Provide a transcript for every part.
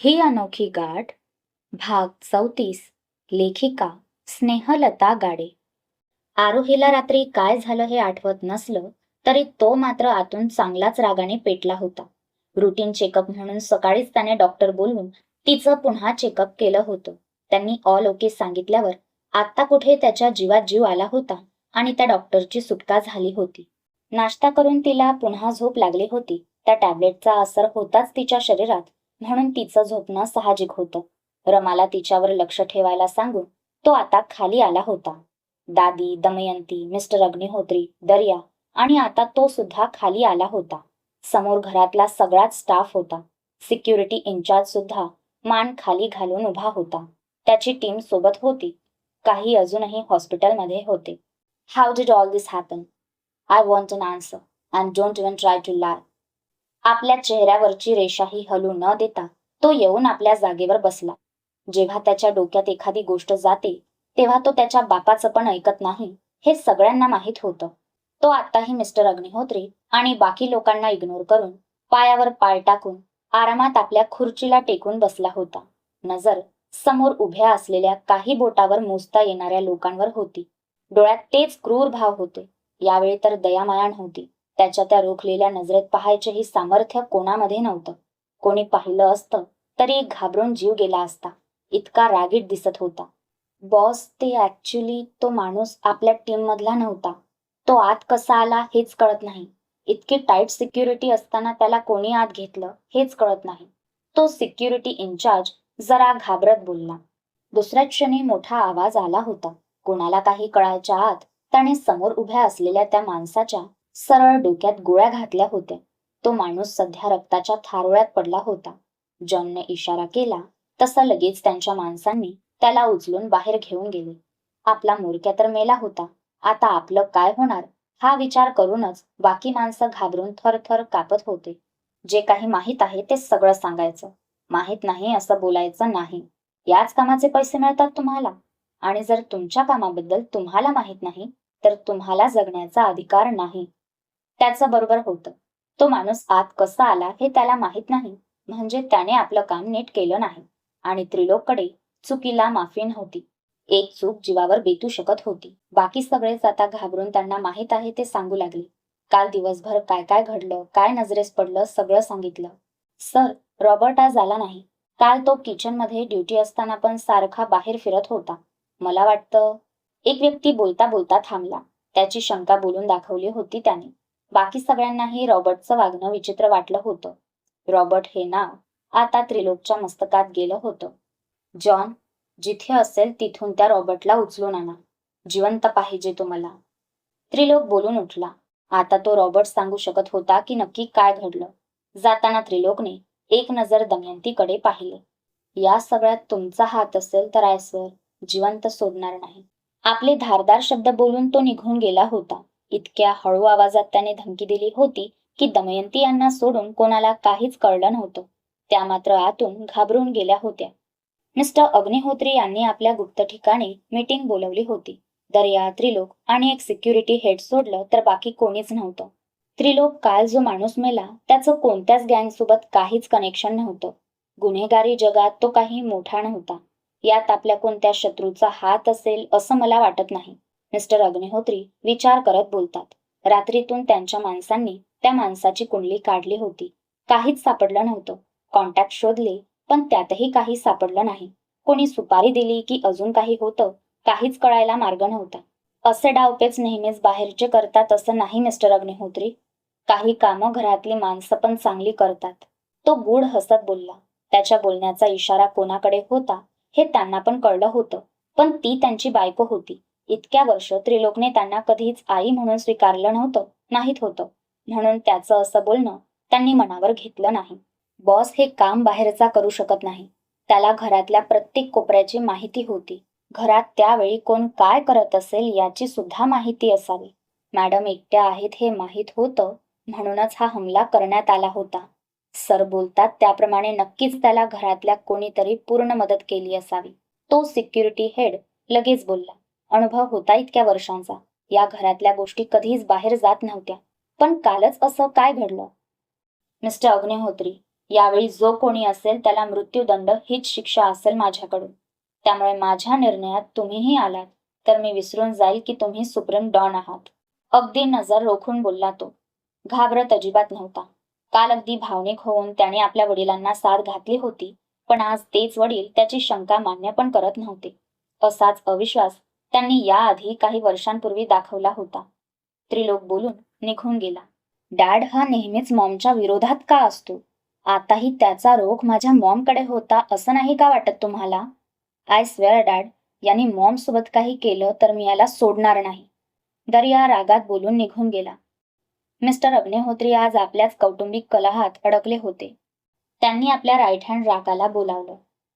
ही अनोखी गाठ. भाग 34. लेखिका स्नेहलता गाडे. आरोहीला रात्री काय झालं हे आठवत नसलं तरी तो मात्र आतून चांगलाच रागाने पेटला होता. रुटीन चेकअप म्हणून सकाळीच त्याने डॉक्टर बोलवून तिचं पुन्हा चेकअप केलं होतं. त्यांनी ऑल ओके सांगितल्यावर आत्ता कुठे त्याच्या जीवात जीव आला होता आणि त्या डॉक्टरची सुटका झाली होती. नाश्ता करून तिला पुन्हा झोप लागली होती. त्या टॅब्लेटचा असर होताच तिच्या शरीरात, म्हणून तिचं झोपणं साहजिक होतं. रमाला तिच्यावर लक्ष ठेवायला सांगून तो आता खाली आला होता. दादी, दमयंती, मिस्टर अग्निहोत्री, दर्या आणि आता तो सुद्धा खाली आला होता. समोर घरातला सगळाच स्टाफ होता. सिक्युरिटी इन्चार्ज सुद्धा मान खाली घालून उभा होता. त्याची टीम सोबत होती. काही अजूनही हॉस्पिटलमध्ये होते. How did all this happen? I want an answer and don't even try to lie. आपल्या चेहऱ्यावरची रेषाही हलू न देता तो येऊन आपल्या जागेवर बसला. जेव्हा त्याच्या डोक्यात एखादी गोष्ट जाते तेव्हा तो त्याच्या बापाचं पण ऐकत नाही हे सगळ्यांना माहीत होतं. तो आत्ताही मिस्टर अग्निहोत्री आणि बाकी लोकांना इग्नोर करून पायावर पाय टाकून आरामात आपल्या खुर्चीला टेकून बसला होता. नजर समोर उभ्या असलेल्या काही बोटावर मोजता येणाऱ्या लोकांवर होती. डोळ्यात तेच क्रूर भाव होते. यावेळी तर दयामाया नव्हती. त्याच्या त्या रोखलेल्या नजरेत पाहायचेही सामर्थ्य कोणामध्ये नव्हतं. कोणी पाहिलं असतं तरी घाबरून जीव गेला असता. इतका रागीट दिसत होता. बॉस, ते ऍक्च्युली तो माणूस आपल्या टीम मधला नव्हता. तो आत कसा आला हेच कळत नाही. इतकी टाईट सिक्युरिटी असताना त्याला कोणी आत घेतलं हेच कळत नाही. तो सिक्युरिटी इन्चार्ज जरा घाबरत बोलला. दुसऱ्याच क्षणी मोठा आवाज आला होता. कोणाला काही कळायच्या आत त्याने समोर उभ्या असलेल्या त्या माणसाच्या सरळ डोक्यात गोळ्या घातल्या होत्या. तो माणूस सध्या रक्ताच्या थारोळ्यात पडला होता. जॉनने इशारा केला तसा लगेच त्यांच्या माणसांनी त्याला उचलून बाहेर घेऊन गेले. आपला मोरक्या तर मेला होता. आता आपलं काय होणार हा विचार करूनच बाकी माणसं घाबरून थरथर कापत होते. जे काही माहीत आहे ते सगळं सांगायचं. माहीत नाही असं बोलायचं नाही. याच कामाचे पैसे मिळतात तुम्हाला, आणि जर तुमच्या कामाबद्दल तुम्हाला माहीत नाही तर तुम्हाला जगण्याचा अधिकार नाही. त्याचं बरोबर होतं. तो माणूस आत कसा आला हे त्याला माहीत नाही म्हणजे त्याने आपलं काम नीट केलं नाही. आणि त्रिलोककडे चुकीला माफी नव्हती. एक चूक जीवावर बेतू शकत होती. बाकी सगळेच आता घाबरून त्यांना माहीत आहे ते सांगू लागले. काल दिवसभर काय काय घडलं, काय नजरेस पडलं सगळं सांगितलं. सर, रॉबर्ट आज आला नाही. काल तो किचनमध्ये ड्युटी असताना पण सारखा बाहेर फिरत होता. मला वाटतं. एक व्यक्ती बोलता बोलता थांबला. त्याची शंका बोलून दाखवली होती त्याने. बाकी सगळ्यांनाही रॉबर्टचं वागणं विचित्र वाटलं होतं. रॉबर्ट हे नाव आता त्रिलोकच्या मस्तकात गेलं होतं. जॉन, जिथे असेल तिथून त्या रॉबर्टला उचलून आणा. जिवंत पाहिजे तो मला. त्रिलोक बोलून उठला. आता तो रॉबर्ट सांगू शकत होता की नक्की काय घडलं. जाताना त्रिलोकने एक नजर दमयंतीकडे पाहिले. या सगळ्यात तुमचा हात असेल तर आयस्वर जिवंत सोडणार नाही. आपले धारदार शब्द बोलून तो निघून गेला होता. इतक्या हळू आवाजात त्याने धमकी दिली होती की दमयंती यांना सोडून कोणाला काहीच कळलं नव्हतं. त्या मात्र आतून घाबरून गेल्या होत्या. मिस्टर अग्निहोत्री यांनी आपल्या गुप्त ठिकाणी मीटिंग बोलवली होती. दर्या, त्रिलोक आणि एक सिक्युरिटी हेड सोडलं तर बाकी कोणीच नव्हतं. त्रिलोक काल जो माणूस मेला त्याचं कोणत्याच गँगसोबत काहीच कनेक्शन नव्हतं. गुन्हेगारी जगात तो काही मोठा नव्हता. यात आपल्या कोणत्या शत्रूचा हात असेल असं मला वाटत नाही. मिस्टर अग्निहोत्री विचार करत बोलतात. रात्रीतून त्यांच्या माणसांनी त्या माणसाची कुंडली काढली होती. काहीच सापडलं नव्हतं. कॉन्टॅक्ट शोधले पण त्यातही काही सापडलं नाही. कोणी सुपारी दिली की अजून काही होतं काहीच कळायला मार्ग नव्हता. असे डावपेच नेहमीच बाहेरचे करतात असं नाही मिस्टर अग्निहोत्री. काही कामं घरातली माणसं पण चांगली करतात. तो गूढ हसत बोलला. त्याच्या बोलण्याचा इशारा कोणाकडे होता हे त्यांना पण कळलं होतं. पण ती त्यांची बायको होती. इतक्या वर्ष त्रिलोकने त्यांना कधीच आई म्हणून स्वीकारलं नव्हतं, माहीत होतं. म्हणून त्याचं असं बोलणं त्यांनी मनावर घेतलं नाही. बॉस हे काम बाहेरचा करू शकत नाही. त्याला घरातल्या प्रत्येक कोपऱ्याची माहिती होती. घरात त्यावेळी कोण काय करत असेल याची सुद्धा माहिती असावी. मॅडम एकट्या आहेत हे माहीत होतं म्हणूनच हा हमला करण्यात आला होता. सर बोलतात त्याप्रमाणे नक्कीच त्याला घरातल्या कोणीतरी पूर्ण मदत केली असावी. तो सिक्युरिटी हेड लगेच बोलला. अनुभव होता इतक्या वर्षांचा. या घरातल्या गोष्टी कधीच बाहेर जात नव्हत्या. पण कालच असं काय घडलं? मिस्टर अग्निहोत्री, यावेळी जो कोणी असेल त्याला मृत्यूदंड हीच शिक्षा असेल माझ्याकडून. त्यामुळे माझ्या निर्णयात तुम्हीही आलात तर मी विसरून जाईल की तुम्ही सुप्रीम डॉन आहात. अगदी नजर रोखून बोलला तो. घाबरत अजिबात नव्हता. काल अगदी भावनिक होऊन त्याने आपल्या वडिलांना साथ घातली होती, पण आज तेच वडील त्याची शंका मान्य पण करत नव्हते. असाच अविश्वास त्यांनी याआधी काही वर्षांपूर्वी दाखवला होता. त्रिलोक बोलून निघून गेला. डॅड हा नेहमीच मॉमच्या विरोधात का असतो? आताही त्याचा रोख माझ्या मॉमकडे होता असं नाही का वाटत तुम्हाला? आय स्वेअर डॅड, यांनी मॉम सोबत काही केलं तर मी याला सोडणार नाही. दर्या रागात बोलून निघून गेला. मिस्टर अग्निहोत्री आज आपल्याच कौटुंबिक कलहात अडकले होते. त्यांनी आपल्या राईट हँड राकाला बोलावलं.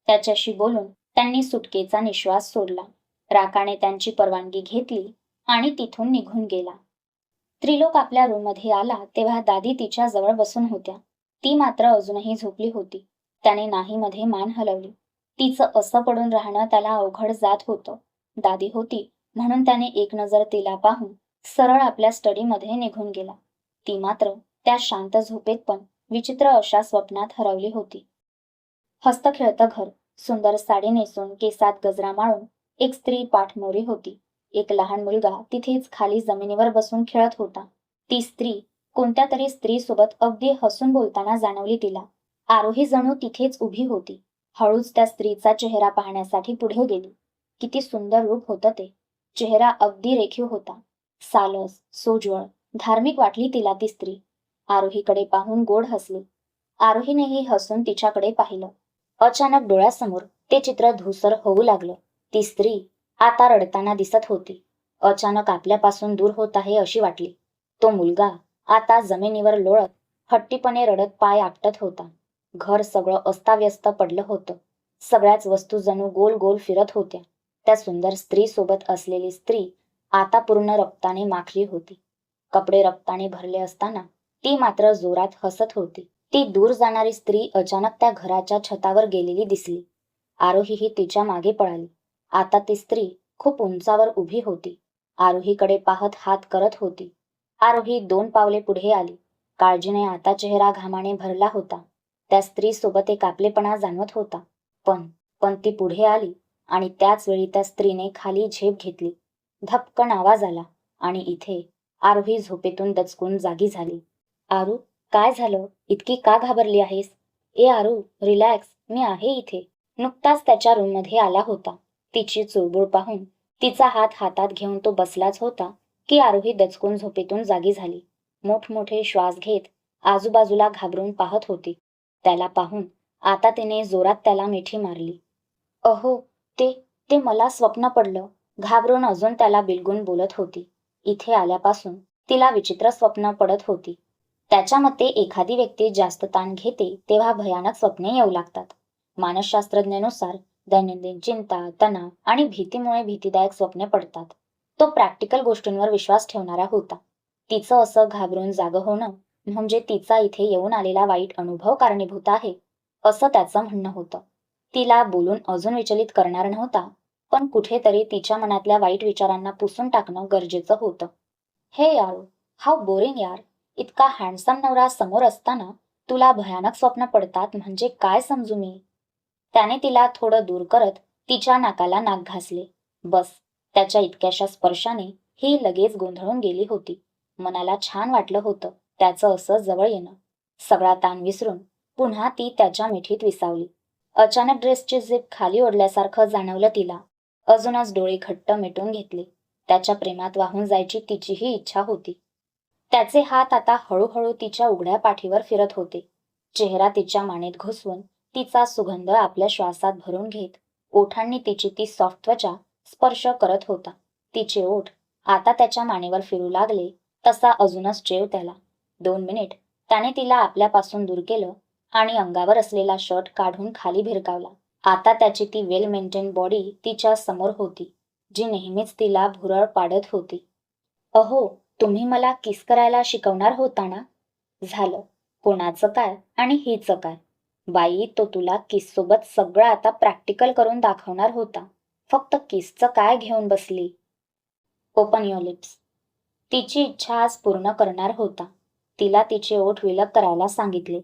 त्याच्याशी बोलून त्यांनी सुटकेचा निश्वास सोडला. राकाने त्यांची परवानगी घेतली आणि तिथून निघून गेला. त्रिलोक आपल्या रूममध्ये आला तेव्हा दादी तिच्या जवळ बसून होत्या. ती मात्र अजूनही झोपली होती. त्याने नाहीमध्ये मान हलवली. तिचं असं पडून राहणं त्याला अवघड जात होतं. दादी होती म्हणून त्याने एक नजर तिला पाहून सरळ आपल्या स्टडीमध्ये निघून गेला. ती मात्र त्या शांत झोपेत पण विचित्र अशा स्वप्नात हरवली होती. हस्त खेळतं घर, सुंदर साडी नेसून केसात गजरा माळून एक स्त्री पाठमोरी होती. एक लहान मुलगा तिथेच खाली जमिनीवर बसून खेळत होता. ती स्त्री कोणत्या तरी स्त्रीसोबत अगदी हसून बोलताना जाणवली तिला. आरोही जणू तिथेच उभी होती. हळूच त्या स्त्रीचा चेहरा पाहण्यासाठी पुढे गेली. किती सुंदर रूप होतं ते. चेहरा अगदी रेखीव होता. सालस, सोज्वळ, धार्मिक वाटली तिला ती स्त्री. आरोहीकडे पाहून गोड हसली. आरोहीनेही हसून तिच्याकडे पाहिलं. अचानक डोळ्यासमोर ते चित्र धूसर होऊ लागलं. ती स्त्री आता रडताना दिसत होती. अचानक आपल्यापासून दूर होत आहे अशी वाटली. तो मुलगा आता जमिनीवर लोळत हट्टीपणे रडत पाय आपटत होता. घर सगळं अस्ताव्यस्त पडलं होतं. सगळ्याच वस्तू जणू गोल गोल फिरत होत्या. त्या सुंदर स्त्रीसोबत असलेली स्त्री आता पूर्ण रक्ताने माखली होती. कपडे रक्ताने भरले असताना ती मात्र जोरात हसत होती. ती दूर जाणारी स्त्री अचानक त्या घराच्या छतावर गेलेली दिसली. आरोहीही तिच्या मागे पळाली. आता ती स्त्री खूप उंचावर उभी होती. आरोहीकडे पाहत हात करत होती. आरोही 2 पावले पुढे आली. काळजीने आता चेहरा घामाने भरला होता. त्या स्त्रीसोबत एक आपलेपणा जाणवत होता. पण ती पुढे आली आणि त्याच वेळी त्या स्त्रीने खाली झेप घेतली. धपकन आवाज आला आणि इथे आरोही झोपेतून दचकून जागी झाली. आरू, काय झालं? इतकी का घाबरली आहेस? ए आरू, रिलॅक्स, मी आहे इथे. नुकताच त्याच्या रूममध्ये आला होता. तिची चुळबुळ पाहून तिचा हात हातात घेऊन तो बसलाच होता की आरोही दचकून झोपेतून जागी झाली. मोठमोठे श्वास घेत आजूबाजूला घाबरून पाहत होती. त्याला पाहून आता तिने जोरात त्याला मिठी मारली. अहो, ते मला स्वप्न पडलं. घाबरून अजून त्याला बिलगून बोलत होती. इथे आल्यापासून तिला विचित्र स्वप्न पडत होती. त्याच्या मते एखादी व्यक्ती जास्त ताण घेते तेव्हा भयानक स्वप्ने येऊ लागतात. मानसशास्त्रज्ञानुसार दैनंदिन चिंता, तणाव आणि भीतीमुळे भीतीदायक स्वप्ने पडतात. तो प्रॅक्टिकल गोष्टींवर विश्वास ठेवणारा होता. तिचं असं घाबरून जागं होणं म्हणजे तिचा इथे येऊन आलेला वाईट अनुभव कारणीभूत आहे, असं त्याचं म्हणणं होतं. तिला बोलून अजून विचलित करणार नव्हता, पण कुठेतरी तिच्या मनातल्या वाईट विचारांना पुसून टाकणं गरजेचं होतं. हे यार, हाऊ बोरिंग यार. इतका हँडसम नवरा समोर असताना तुला भयानक स्वप्न पडतात म्हणजे काय समजू मी? त्याने तिला थोडं दूर करत तिच्या नाकाला नाक घासले. बस, त्याच्या इतक्याशा स्पर्शाने ही लगेच गोंधळून गेली होती. मनाला छान वाटलं होतं त्याचं असं जवळ येणं. सगळा ताण विसरून पुन्हा ती त्याच्या मिठीत विसावली. अचानक ड्रेसची झिप खाली ओढल्यासारखं जाणवलं तिला. अजूनच डोळे घट्ट मिटून घेतले. त्याच्या प्रेमात वाहून जायची तिचीही इच्छा होती. त्याचे हात आता हळूहळू तिच्या उघड्या पाठीवर फिरत होते. चेहरा तिच्या मानेत घुसवून तिचा सुगंध आपल्या श्वासात भरून घेत ओठांनी तिची ती सॉफ्ट त्वचा स्पर्श करत होता. तिचे ओठ आता त्याच्या मानेवर फिरू लागले तसा अजूनच चेव त्याला. 2 मिनिट त्याने तिला आपल्यापासून दूर केलं आणि अंगावर असलेला शर्ट काढून खाली भिरकावला. आता त्याची ती वेल मेंटेन बॉडी तिच्या समोर होती, जी नेहमीच तिला भुरळ पाडत होती. अहो, तुम्ही मला किस करायला शिकवणार होता ना? झालं. कोणाचं काय आणि हिचं काय? बाई, तो तुला किससोबत सगळं आता प्रॅक्टिकल करून दाखवणार होता. फक्त किसचं काय घेऊन बसली? Open your lips. तिची इच्छा आज पूर्ण करणार होता. तिला तिचे ओठ विलग करायला सांगितले.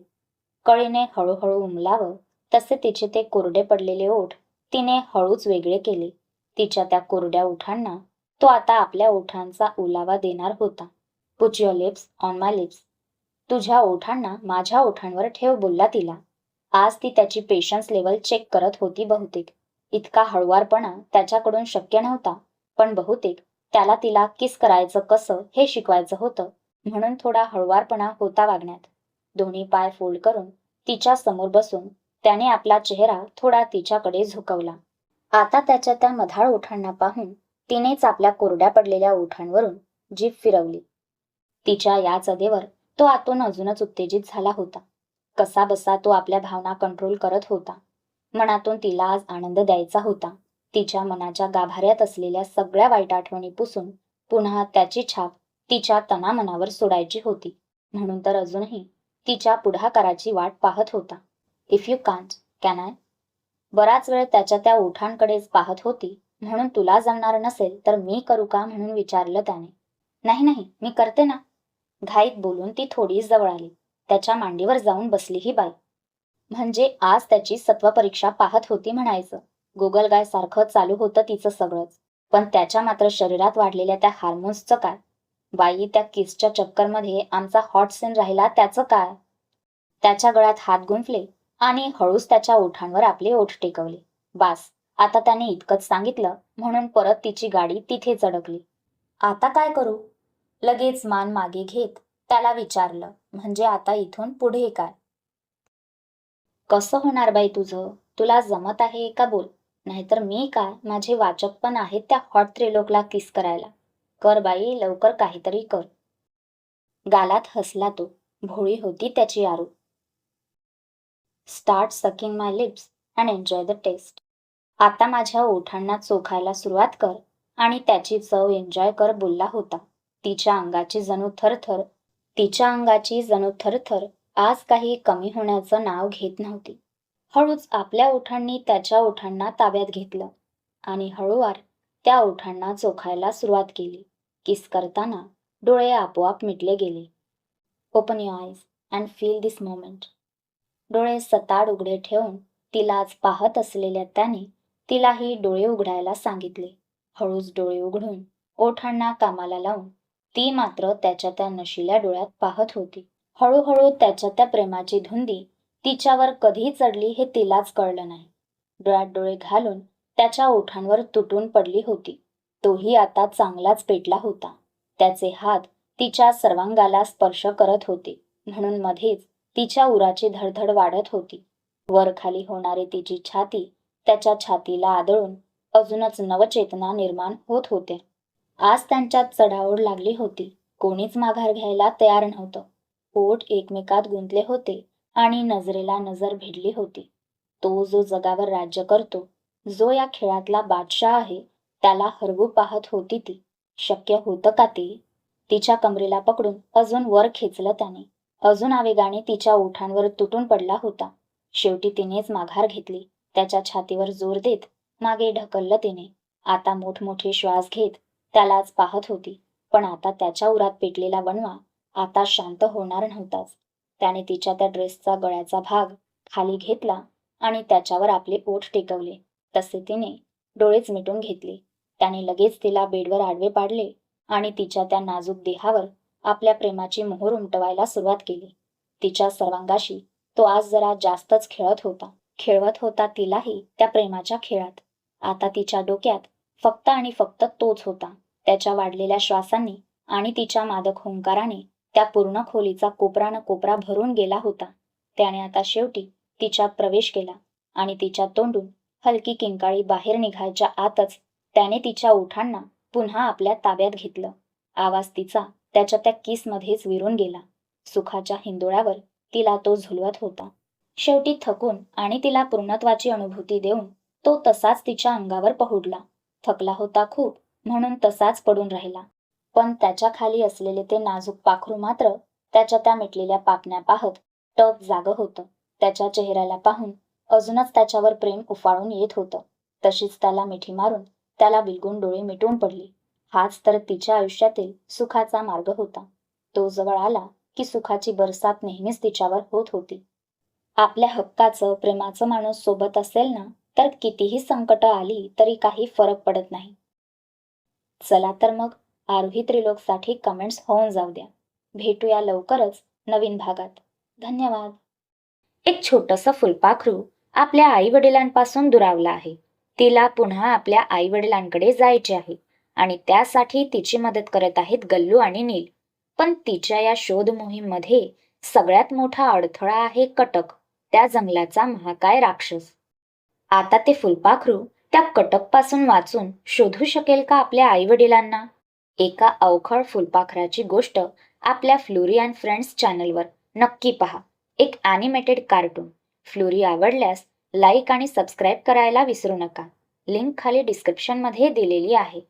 कळीने हळूहळू उमलावं तसे तिचे ते कोरडे पडलेले ओठ तिने हळूच वेगळे केले. तिच्या त्या कोरड्या ओठांना तो आता आपल्या ओठांचा ओलावा देणार होता. Put your lips on my lips. तुझ्या ओठांना माझ्या ओठांवर ठेव, बोलला तिला. आज ती त्याची पेशन्स लेवल चेक करत होती बहुतेक. इतका हळुवारपणा त्याच्याकडून शक्य नव्हता, पण बहुतेक त्याला तिला किस करायचं कसं हे शिकवायचं होतं, म्हणून थोडा हळुवारपणा होता वागण्यात. दोन्ही पाय फोल्ड करून तिच्या समोर बसून त्याने आपला चेहरा थोडा तिच्याकडे झुकवला. आता त्याच्या त्या मधाळ ओठांना पाहून तिनेच आपल्या कोरड्या पडलेल्या ओठांवरून जीभ फिरवली. तिच्या या चदेवर तो आतून अजूनच उत्तेजित झाला होता. कसा बसा तो आपल्या भावना कंट्रोल करत होता. मनातून तिला आज आनंद द्यायचा होता. तिच्या मनाच्या गाभाऱ्यात असलेल्या सगळ्या वाईट आठवणी पुसून पुन्हा त्याची छाप तिच्या तनामनावर सोडायची होती. म्हणून तर अजूनही तिच्या पुढाकाराची वाट पाहत होता. If you can't, can I? बराच वेळ त्याच्या त्या ओठांकडेच पाहत होती. म्हणून तुला जमणार नसेल तर मी करू का, म्हणून विचारलं त्याने. नाही नाही, मी करते ना. घाईत बोलून ती थोडी जवळ आली. त्याच्या मांडीवर जाऊन बसली ही बाई. म्हणजे आज त्याची सत्वपरीक्षा पाहत होती म्हणायचं. गोगलगाय सारखं चालू होतं तिचं सगळंच. पण त्याच्या मात्र शरीरात वाढलेल्या त्या हार्मोन्सचं काय? बाई, त्या किसच्या चक्करमध्ये आमचा हॉट सीन राहिला त्याचं काय? त्याच्या गळ्यात हात गुंफले आणि हळूच त्याच्या ओठांवर आपले ओठ टेकवले. बास, आता त्याने इतकंच सांगितलं म्हणून परत तिची गाडी तिथेच अडकली. आता काय करू? लगेच मान मागे घेत त्याला विचारलं. म्हणजे आता इथून पुढे काय? कसं होणार बाई तुझं? तुला जमत आहे का बोल, नाहीतर मी काय, माझे वाचक पण आहेत त्या हॉट त्रिलोकला किस करायला. कर बाई, लवकर काहीतरी कर. गालात हसला तो. भोळी होती त्याची Aru. Start sucking my lips and enjoy the taste. आता माझ्या ओठांना चोखायला सुरुवात कर आणि त्याची चव एन्जॉय कर, बोलला होता. तिच्या अंगाची जणू थरथर आज काही कमी होण्याचं नाव घेत नव्हती. हळूच आपल्या ओठांनी त्याच्या ओठांना ताब्यात घेतलं आणि हळूवार त्या ओठांना चोखायला सुरुवात केली. किस करताना डोळे आपोआप मिटले गेले. Open your eyes and feel this moment. डोळे सताड उघडे ठेवून तिलाच पाहत असलेल्या त्याने तिलाही डोळे उघडायला सांगितले. हळूच डोळे उघडून ओठांना कामाला लावून ती मात्र त्याच्या त्या नशिल्या डोळ्यात पाहत होती. हळूहळू त्याच्या त्या प्रेमाची धुंदी तिच्यावर कधी चढली हे तिलाच कळलं नाही. डोळ्यात डोळे घालून त्याच्या ओठांवर तुटून पडली होती. तोही आता चांगलाच पेटला होता. त्याचे हात तिच्या सर्वांगाला स्पर्श करत होते, म्हणून मध्येच तिच्या उराची धडधड वाढत होती. वर खाली होणारी तिची छाती त्याच्या छातीला आदळून अजूनच नवचेतना निर्माण होत होत्या. आज त्यांच्यात चढाओढ लागली होती. कोणीच माघार घ्यायला तयार नव्हतं. ओठ एकमेकात गुंतले होते आणि नजरेला नजर भिडली होती. तो जो जगावर राज्य करतो, जो या खेळातला बादशाह आहे, त्याला हरवू पाहत होती ती. शक्य होतं का ते? तिच्या कमरेला पकडून अजून वर खेचलं त्याने. अजून आवेगाने तिच्या ओठांवर तुटून पडला होता. शेवटी तिनेच माघार घेतली. त्याच्या छातीवर जोर देत मागे ढकललं तिने. आता मोठमोठे श्वास घेत त्यालाच पाहत होती. पण आता त्याच्या उरात पेटलेला वणवा आता शांत होणार नव्हताच. त्याने तिच्या त्या ड्रेसचा गळ्याचा भाग खाली घेतला आणि त्याच्यावर आपले ओठ टेकवले. तसे तिने डोळेच मिटून घेतले. त्याने लगेच तिला बेडवर आडवे पाडले आणि तिच्या त्या नाजूक देहावर आपल्या प्रेमाची मोहोर उमटवायला सुरुवात केली. तिच्या सर्वांगाशी तो आज जरा जास्तच खेळवत होता तिलाही त्या प्रेमाच्या खेळात. आता तिच्या डोक्यात फक्त आणि फक्त तोच होता. त्याच्या वाढलेल्या श्वासांनी आणि तिच्या मादक हुंकाराने त्या पूर्ण खोलीचा कोपरा न कोपरा भरून गेला होता. त्याने आता शेवटी तिच्यात प्रवेश केला आणि तिच्या तोंडून हलकी किंकाळी बाहेर निघायच्या आतच त्याने तिच्या ओठांना पुन्हा आपल्या ताब्यात घेतलं. आवाज तिचा त्याच्या त्या किसमध्येच विरून गेला. सुखाच्या हिंदोळ्यावर तिला तो झुलवत होता. शेवटी थकून आणि तिला पूर्णत्वाची अनुभूती देऊन तो तसाच तिच्या अंगावर पहुडला. थकला होता खूप, म्हणून तसाच पडून राहिला. पण त्याच्या खाली असलेले ते नाजूक पाखरू मात्र त्याच्या त्या मिटलेल्या पापण्या पाहत टप जागं होतं. त्याच्या चेहऱ्याला पाहून अजूनच त्याच्यावर प्रेम उफाळून येत होतं. तशीच त्याला मिठी मारून त्याला बिलगून डोळे मिटून पडली. हाच तर तिच्या आयुष्यातील सुखाचा मार्ग होता. तो जवळ आला की सुखाची बरसात नेहमीच तिच्यावर होत होती. आपल्या हक्काचं प्रेमाचं माणूस सोबत असेल ना, तर कितीही संकट आली तरी काही फरक पडत नाही. चला तर मग आरोही त्रिलोकसाठी कमेंट्स होऊन जाऊ द्या. भेटूया लवकरच नवीन भागात. धन्यवाद. एक छोटंसं फुलपाखरू आपल्या आई वडिलांपासून दुरावलं आहे. तिला पुन्हा आपल्या आई वडिलांकडे जायचे आहे आणि त्यासाठी तिची मदत करत आहेत गल्लू आणि नील. पण तिच्या या शोध मोहीममध्ये सगळ्यात मोठा अडथळा आहे कटक, त्या जंगलाचा महाकाय राक्षस. आता ते फुलपाखरू त्या कटकपासून वाचून शोधू शकेल का आपल्या आई वडिलांना? एका अवखळ फुलपाखराची गोष्ट आपल्या फ्लुरी अँड फ्रेंड्स चॅनलवर नक्की पहा. एक ॲनिमेटेड कार्टून. फ्लुरी आवडल्यास लाईक आणि सबस्क्राईब करायला विसरू नका. लिंक खाली डिस्क्रिप्शनमध्ये दिलेली आहे.